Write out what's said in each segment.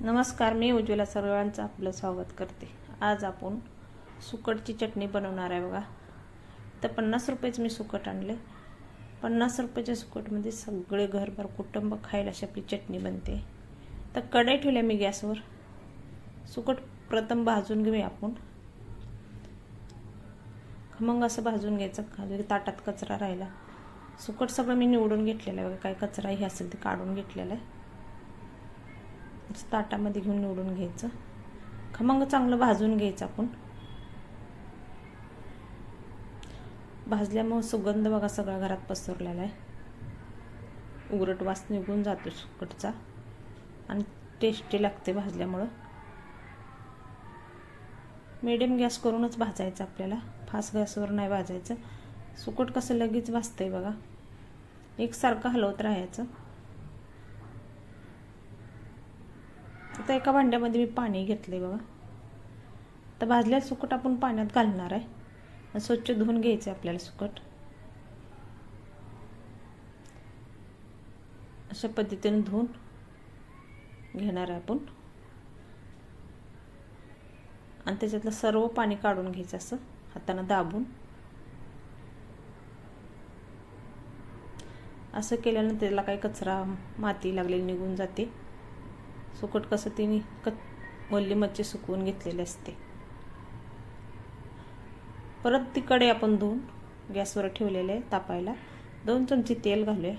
नमस्कार, मी उज्ज्वला सर्वांचं आपलं स्वागत करते। आज आपण सुकटची चटणी बनवणार आहे बघा। तर 50 रुपयाचं मी सुकट आणले। 50 रुपयाच्या सुकटमध्ये सगळे घरभर कुटुंब खायला अशी आपली चटणी बनते। तर कढई ठेवली मी गॅसवर। सुकट प्रथम भाजून घेऊया आपण। खमंग असं भाजून घ्यायचं, खाली ताटात कचरा राहिला। सुकट सगळं मी निवडून घेतलेलं आहे बघा, काय कचराही असेल ते काढून घेतलेला आहे। ताटामध्ये घेऊन निवडून घ्यायचं। खमंग चांगलं भाजून घ्यायचं आपण। भाजल्यामुळे सुगंध बघा सगळा घरात पसरलेला आहे। उघरट वास निघून जातो सुकटचा आणि टेस्टी लागते भाजल्यामुळे। मीडियम गॅस करूनच भाजायचं आपल्याला, फास्ट गॅसवर नाही भाजायचं। सुकट कसं लगेच भाजतंय बघा, एकसारखं हलवत राहायचं। आता एका भांड्यामध्ये मी पाणी घेतले बघा। तर भाजलेलं सुकट आपण पाण्यात घालणार आहे। स्वच्छ धुवून घ्यायचे आपल्याला सुकट। अशा पद्धतीने धुवून घेणार आहे आपण आणि त्याच्यातलं सर्व पाणी काढून घ्यायचं असं हाताने दाबून। असं केल्यानं त्याला काही कचरा माती लागलेली निघून जाते। सुकट कसं तिने वल्ली मच्छी सुकवून घेतलेली असते। परत ती कढई आपण धुवून गॅसवर ठेवलेले आहे तापायला। 2 चमचे तेल घालूया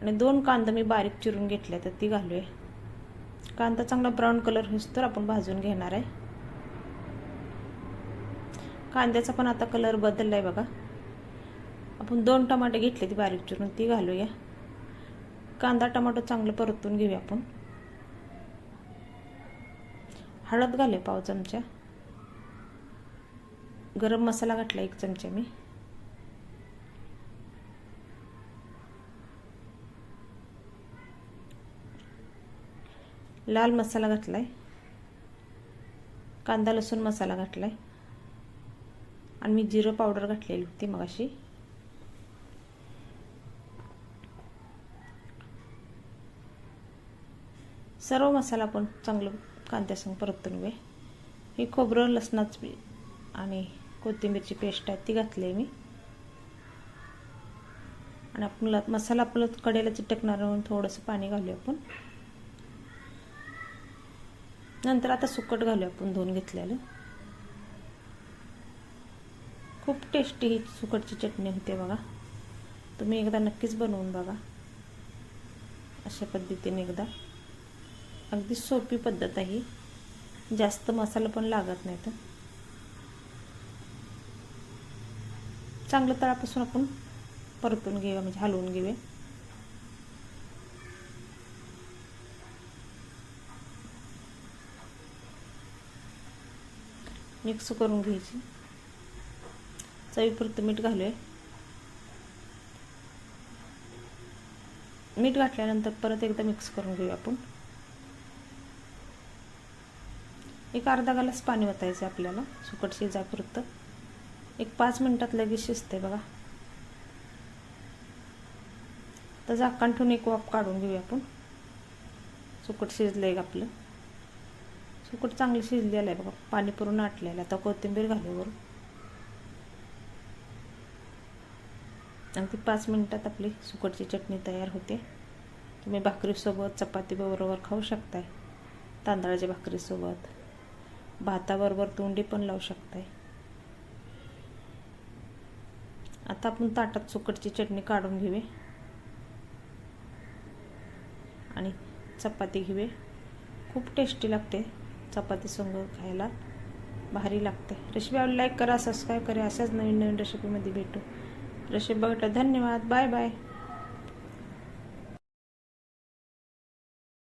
आणि 2 कांदा मी बारीक चिरून घेतले तर ती घालूया। कांदा चांगला ब्राऊन कलर होईस्तोवर आपण भाजून घेणार आहे। कांद्याचा पण आता कलर बदललाय बघा। आपण 2 टमाटे घेतले ती बारीक चिरून, ती घालूया। कांदा टमाटो चांगलं परतून घेऊया आपण। हळद घालूया पाव चमचा। गरम मसाला घातला 1 चमचा मी। लाल मसाला घातलाय। कांदा लसूण मसाला घातलाय आणि मी जिरं पावडर घातलेली होती मगाशी। सर्व मसाला पण चांगलं कांद्यासंग परतून घे। ही खोबरं लसणाची आणि कोथिंबीरची पेस्ट आहे ती घातली आहे मी। आणि आपण मसाला आपला कढईला चिटकणार म्हणून थोडंसं पाणी घालूया आपण। नंतर आता सुकट घालूया आपण धुवून घेतलेलं। खूप टेस्टी ही सुकटची चटणी होते बघा। तुम्ही एकदा नक्कीच बनवून बघा अशा पद्धतीने एकदा। अगदी सोपी पद्धत आहे, जास्त मसाला पण लागत नाही। तर चांगलं तळापासून आपण परतून घेऊया, म्हणजे हलवून घेऊया। मिक्स करून घ्यायची। चवीपुरतं मीठ घालूया। मीठ घातल्यानंतर परत एकदा मिक्स करून घेऊया आपण। एक अर्धा ग्लास पाणी ओतायचं आपल्याला सुकट शिजायपुरतं। एक 5 मिनिटात लगेच शिजते बघा। तर झाकण ठेवून एक वाफ काढून घेऊया आपण। सुकट शिजलंय आपलं। सुकट चांगलं शिजलेलं आहे बघा, पाणी पूर्ण आटलेलं आहे। आता कोथिंबीर घालू वरून। अगदी 5 मिनिटात आपली सुकटची चटणी तयार होते। तुम्ही भाकरीसोबत चपाती बरोबर खाऊ शकताय, तांदळाच्या भाकरीसोबत, भाताबरोबर तोंडी पण लावू शकताय। आता आपण ताटात सुकटची चटणी काढून घेऊया आणि चपाती घेऊया। खूप टेस्टी लागते चपाती संग खायला, भारी लागते। रेसिपी आवडली लाईक करा, सबस्क्राईब करा। अशाच नवीन नवीन रेसिपीमध्ये भेटू। रेसिपी बघितलं धन्यवाद, बाय बाय।